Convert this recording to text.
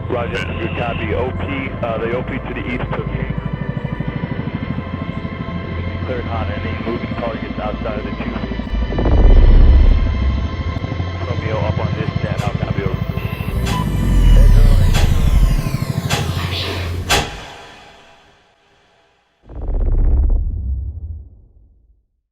Roger, good copy. OP, the OP to the east took cleared on any moving targets outside of the 2.